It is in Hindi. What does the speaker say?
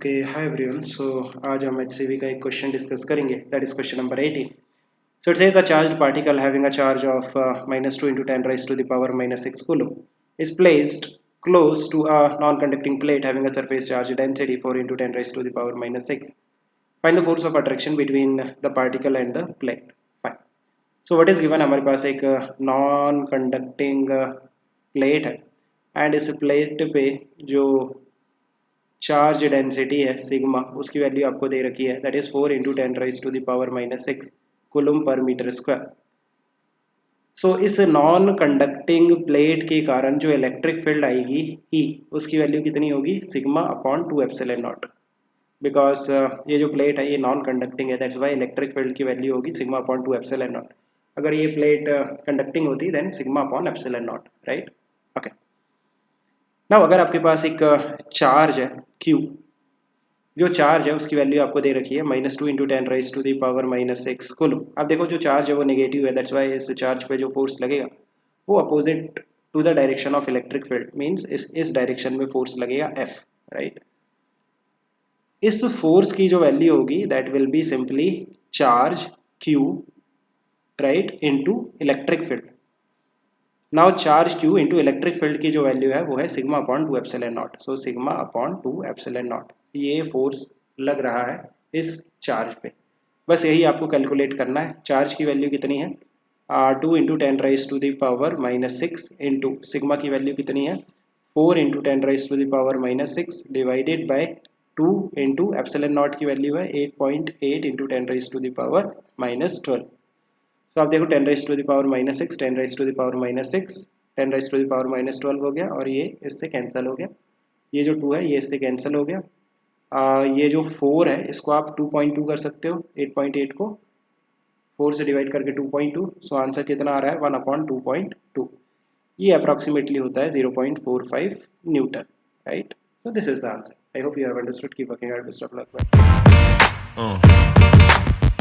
Okay hi everyone. सो आज हम HCV का एक क्वेश्चन डिस्कस करेंगे, that is question number 18. So it says a charged particle having a charge of -2 into 10 raised to the power -6 coulomb is placed close to a non-conducting plate having a surface charge density 4 into 10 raised to the power -6. Find the force of attraction between the particle and the plate. Fine. So what is given, हमारे पास एक नॉन कंडक्टिंग प्लेट है एंड इस प्लेट पे जो चार्ज डेंसिटी है सिग्मा, उसकी वैल्यू आपको दे रखी है, that is 4 into 10 raise to the power -6 coulomb per metre square. So इस नॉन कंडक्टिंग प्लेट के कारण जो इलेक्ट्रिक फील्ड आएगी ई, उसकी वैल्यू कितनी होगी, sigma upon 2 epsilon not. Because ये जो प्लेट है ये नॉन कंडक्टिंग है, दैट्स वाई इलेक्ट्रिक फील्ड की वैल्यू होगी सिग्मा अपॉन 2 एप्सिलॉन नॉट. अगर ये प्लेट कंडक्टिंग होती then sigma upon epsilon not, right. Okay, now अगर आपके पास एक चार्ज है Q, जो चार्ज है उसकी वैल्यू आपको दे रखी है -2 into 10 raise to the power -6 coulomb. अब देखो जो चार्ज है वो नेगेटिव है, दैट्स वाई इस चार्ज पे जो फोर्स लगेगा वो opposite to the direction of electric field, means इस डायरेक्शन में फोर्स लगेगा F, राइट. इस फोर्स की जो वैल्यू होगी that will be simply charge Q, right, into electric field. Now charge Q into electric field की जो वैल्यू है वो है sigma upon 2 epsilon naught. So sigma upon 2 epsilon naught, ये फोर्स लग रहा है इस चार्ज पे. बस यही आपको कैलकुलेट करना है. चार्ज की वैल्यू कितनी है, 2 into 10 raise to the power -6 into sigma की वैल्यू कितनी है, 4 into 10 raise to the power -6 divided by 2 into epsilon naught की वैल्यू है 8.8 into 10 raise to the power -12. तो आप देखो 10 raise to the power -6, 10 raise to the power -6, 10 raise to the power -12 हो गया और ये इससे कैंसिल हो गया. ये जो 2 है ये इससे कैंसिल हो गया. ये जो 4 है इसको आप 2.2 कर सकते हो, 8.8 को 4 से डिवाइड करके 2.2. सो आंसर कितना आ रहा है, 1/2.2. ये अप्रॉक्सीमेटली होता है 0.45 Newton, right. So this is the answer. I hope you have understood. Keep working hard. Best of luck.